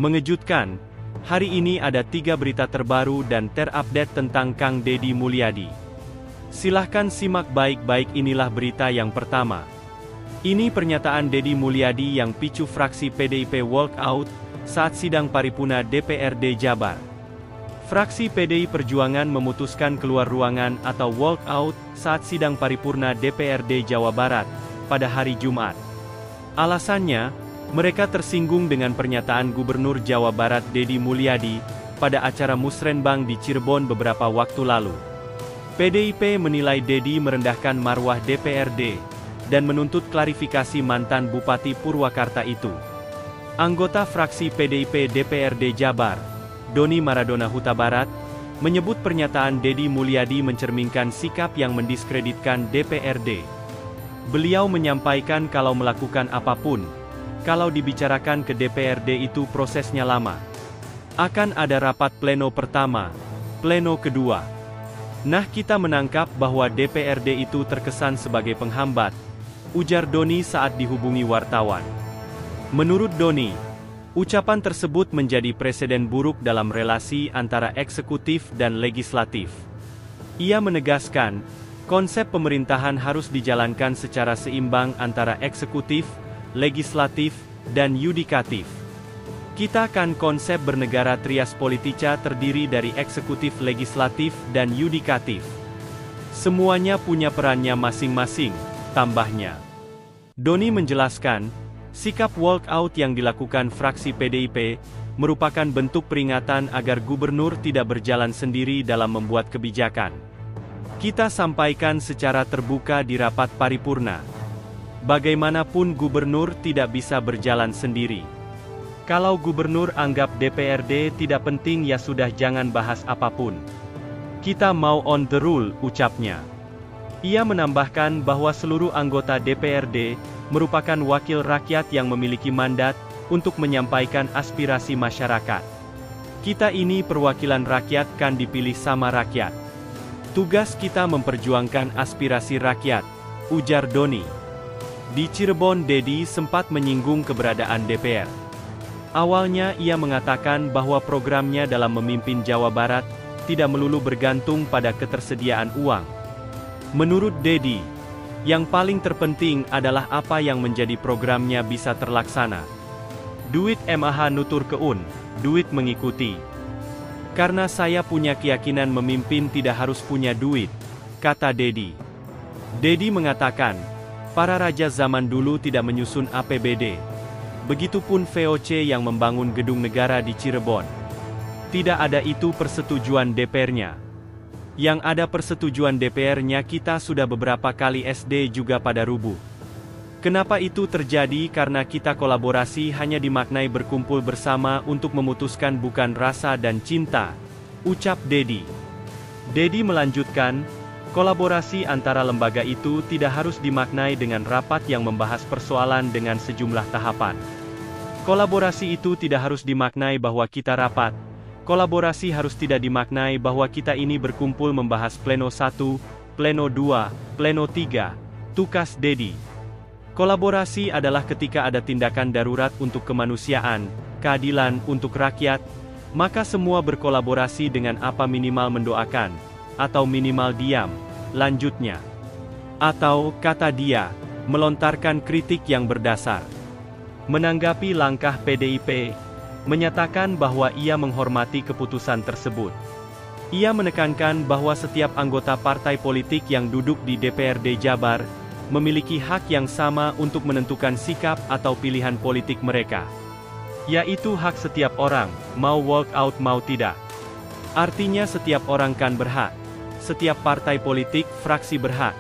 Mengejutkan, hari ini ada 3 berita terbaru dan terupdate tentang Kang Deddy Mulyadi. Silahkan simak baik-baik, inilah berita yang pertama. Ini pernyataan Deddy Mulyadi yang picu fraksi PDIP walk out saat sidang paripurna DPRD Jabar. Fraksi PDI Perjuangan memutuskan keluar ruangan atau walk out saat sidang paripurna DPRD Jawa Barat pada hari Jumat. Alasannya, mereka tersinggung dengan pernyataan Gubernur Jawa Barat Deddy Mulyadi pada acara Musrenbang di Cirebon beberapa waktu lalu. PDIP menilai Deddy merendahkan marwah DPRD dan menuntut klarifikasi mantan Bupati Purwakarta itu. Anggota fraksi PDIP DPRD Jabar, Doni Maradona Huta Barat, menyebut pernyataan Deddy Mulyadi mencerminkan sikap yang mendiskreditkan DPRD. Beliau menyampaikan kalau melakukan apapun, kalau dibicarakan ke DPRD itu prosesnya lama. Akan ada rapat pleno pertama, pleno kedua. Nah, kita menangkap bahwa DPRD itu terkesan sebagai penghambat, ujar Doni saat dihubungi wartawan. Menurut Doni, ucapan tersebut menjadi presiden buruk dalam relasi antara eksekutif dan legislatif. Ia menegaskan, konsep pemerintahan harus dijalankan secara seimbang antara eksekutif, legislatif, dan yudikatif. Kita kan konsep bernegara trias politica terdiri dari eksekutif, legislatif, dan yudikatif. Semuanya punya perannya masing-masing, tambahnya. Doni menjelaskan, sikap walk out yang dilakukan fraksi PDIP merupakan bentuk peringatan agar gubernur tidak berjalan sendiri dalam membuat kebijakan. Kita sampaikan secara terbuka di rapat paripurna. Bagaimanapun gubernur tidak bisa berjalan sendiri. Kalau gubernur anggap DPRD tidak penting ya sudah, jangan bahas apapun. Kita mau on the rule, ucapnya. Ia menambahkan bahwa seluruh anggota DPRD merupakan wakil rakyat yang memiliki mandat untuk menyampaikan aspirasi masyarakat. Kita ini perwakilan rakyat, kan dipilih sama rakyat. Tugas kita memperjuangkan aspirasi rakyat, ujar Doni. Di Cirebon, Deddy sempat menyinggung keberadaan DPR. Awalnya ia mengatakan bahwa programnya dalam memimpin Jawa Barat tidak melulu bergantung pada ketersediaan uang. Menurut Deddy, yang paling terpenting adalah apa yang menjadi programnya bisa terlaksana. Duit MAH nutur keun, duit mengikuti. Karena saya punya keyakinan memimpin tidak harus punya duit, kata Deddy. Deddy mengatakan, para raja zaman dulu tidak menyusun APBD. Begitupun VOC yang membangun gedung negara di Cirebon. Tidak ada itu persetujuan DPR-nya. Yang ada persetujuan DPR-nya, kita sudah beberapa kali SD juga pada rubuh. Kenapa itu terjadi? Karena kita kolaborasi hanya dimaknai berkumpul bersama untuk memutuskan, bukan rasa dan cinta, ucap Deddy. Deddy melanjutkan, kolaborasi antara lembaga itu tidak harus dimaknai dengan rapat yang membahas persoalan dengan sejumlah tahapan. Kolaborasi itu tidak harus dimaknai bahwa kita rapat. Kolaborasi harus tidak dimaknai bahwa kita ini berkumpul membahas pleno 1, pleno 2, pleno 3, tukas Deddy. Kolaborasi adalah ketika ada tindakan darurat untuk kemanusiaan, keadilan untuk rakyat, maka semua berkolaborasi dengan apa, minimal mendoakan, atau minimal diam, lanjutnya. Atau, kata dia, melontarkan kritik yang berdasar. Menanggapi langkah PDIP, menyatakan bahwa ia menghormati keputusan tersebut. Ia menekankan bahwa setiap anggota partai politik yang duduk di DPRD Jabar memiliki hak yang sama untuk menentukan sikap atau pilihan politik mereka. Yaitu hak setiap orang, mau walk out mau tidak. Artinya setiap orang kan berhak. Setiap partai politik, fraksi berhak.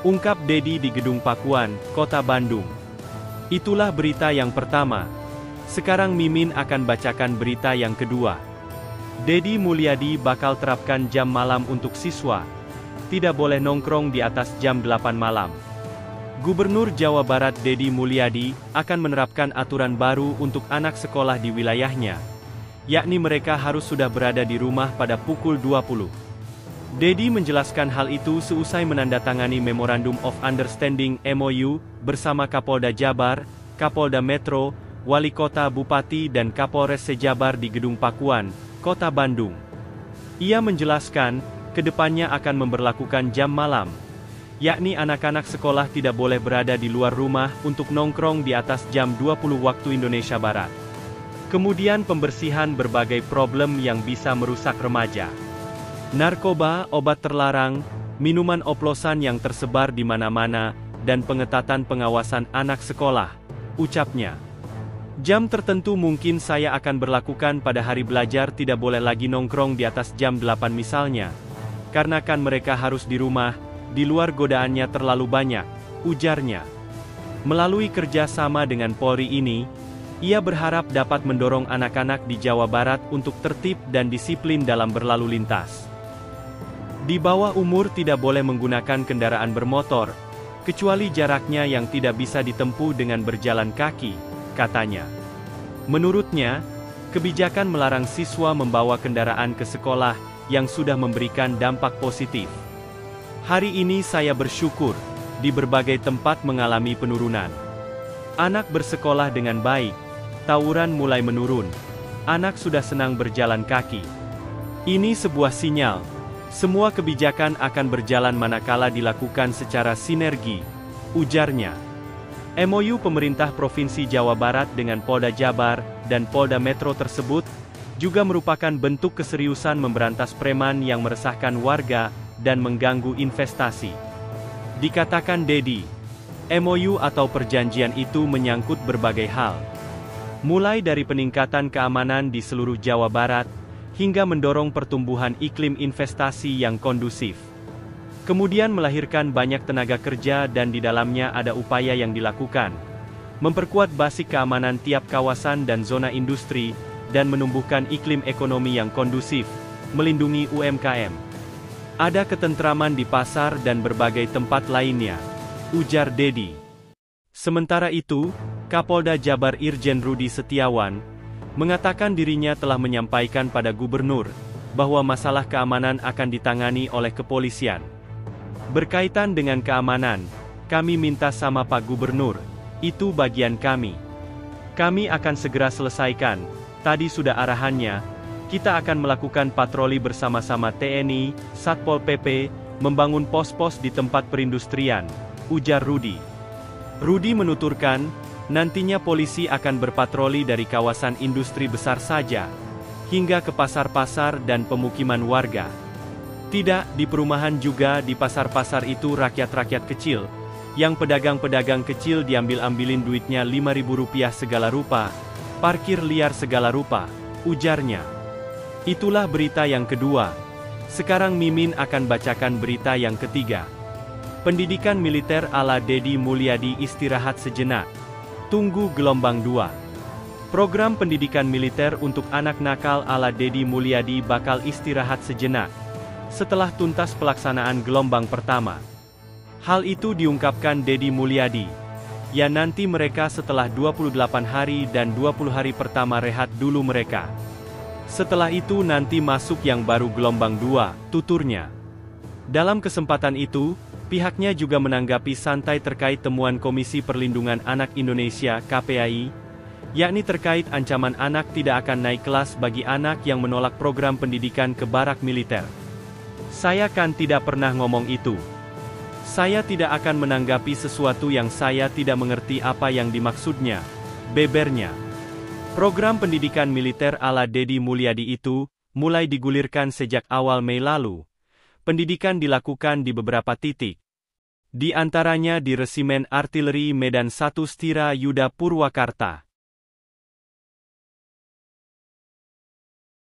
Ungkap Deddy di Gedung Pakuan, Kota Bandung. Itulah berita yang pertama. Sekarang Mimin akan bacakan berita yang kedua. Deddy Mulyadi bakal terapkan jam malam untuk siswa. Tidak boleh nongkrong di atas jam 8 malam. Gubernur Jawa Barat Deddy Mulyadi akan menerapkan aturan baru untuk anak sekolah di wilayahnya, yakni mereka harus sudah berada di rumah pada pukul 20. Deddy menjelaskan hal itu seusai menandatangani Memorandum of Understanding (MOU) bersama Kapolda Jabar, Kapolda Metro, Wali Kota, Bupati dan Kapolres sejabar di Gedung Pakuan, Kota Bandung. Ia menjelaskan, kedepannya akan memberlakukan jam malam, yakni anak-anak sekolah tidak boleh berada di luar rumah untuk nongkrong di atas jam 20 waktu Indonesia Barat. Kemudian pembersihan berbagai problem yang bisa merusak remaja. Narkoba, obat terlarang, minuman oplosan yang tersebar di mana-mana, dan pengetatan pengawasan anak sekolah, ucapnya. Jam tertentu mungkin saya akan berlakukan pada hari belajar, tidak boleh lagi nongkrong di atas jam 8 misalnya. Karena kan mereka harus di rumah, di luar godaannya terlalu banyak, ujarnya. Melalui kerjasama dengan Polri ini, ia berharap dapat mendorong anak-anak di Jawa Barat untuk tertib dan disiplin dalam berlalu lintas. Di bawah umur tidak boleh menggunakan kendaraan bermotor, kecuali jaraknya yang tidak bisa ditempuh dengan berjalan kaki, katanya. Menurutnya, kebijakan melarang siswa membawa kendaraan ke sekolah yang sudah memberikan dampak positif. Hari ini saya bersyukur, di berbagai tempat mengalami penurunan. Anak bersekolah dengan baik, tawuran mulai menurun, anak sudah senang berjalan kaki. Ini sebuah sinyal, semua kebijakan akan berjalan manakala dilakukan secara sinergi, ujarnya. MOU pemerintah Provinsi Jawa Barat dengan Polda Jabar dan Polda Metro tersebut juga merupakan bentuk keseriusan memberantas preman yang meresahkan warga dan mengganggu investasi. Dikatakan Dedi, MOU atau perjanjian itu menyangkut berbagai hal. Mulai dari peningkatan keamanan di seluruh Jawa Barat, hingga mendorong pertumbuhan iklim investasi yang kondusif. Kemudian melahirkan banyak tenaga kerja dan di dalamnya ada upaya yang dilakukan. Memperkuat basic keamanan tiap kawasan dan zona industri, dan menumbuhkan iklim ekonomi yang kondusif, melindungi UMKM. Ada ketentraman di pasar dan berbagai tempat lainnya, ujar Dedi. Sementara itu, Kapolda Jabar Irjen Rudi Setiawan, mengatakan dirinya telah menyampaikan pada Gubernur, bahwa masalah keamanan akan ditangani oleh kepolisian. Berkaitan dengan keamanan, kami minta sama Pak Gubernur, itu bagian kami. Kami akan segera selesaikan, tadi sudah arahannya. Kita akan melakukan patroli bersama-sama TNI, Satpol PP, membangun pos-pos di tempat perindustrian, ujar Rudi. Rudi menuturkan, nantinya polisi akan berpatroli dari kawasan industri besar saja, hingga ke pasar-pasar dan pemukiman warga. Tidak, di perumahan juga di pasar-pasar itu rakyat-rakyat kecil, yang pedagang-pedagang kecil diambil-ambilin duitnya Rp5.000 segala rupa, parkir liar segala rupa, ujarnya. Itulah berita yang kedua. Sekarang Mimin akan bacakan berita yang ketiga. Pendidikan militer ala Dedi Mulyadi istirahat sejenak. Tunggu gelombang 2. Program pendidikan militer untuk anak nakal ala Dedi Mulyadi bakal istirahat sejenak, setelah tuntas pelaksanaan gelombang pertama. Hal itu diungkapkan Dedi Mulyadi. Ya nanti mereka setelah 28 hari dan 20 hari pertama rehat dulu mereka. Setelah itu nanti masuk yang baru gelombang 2, tuturnya. Dalam kesempatan itu, pihaknya juga menanggapi santai terkait temuan Komisi Perlindungan Anak Indonesia (KPAI), yakni terkait ancaman anak tidak akan naik kelas bagi anak yang menolak program pendidikan ke barak militer. Saya kan tidak pernah ngomong itu. Saya tidak akan menanggapi sesuatu yang saya tidak mengerti apa yang dimaksudnya, bebernya. Program pendidikan militer ala Dedi Mulyadi itu, mulai digulirkan sejak awal Mei lalu. Pendidikan dilakukan di beberapa titik. Di antaranya di Resimen Artileri Medan 1 Stira Yuda Purwakarta.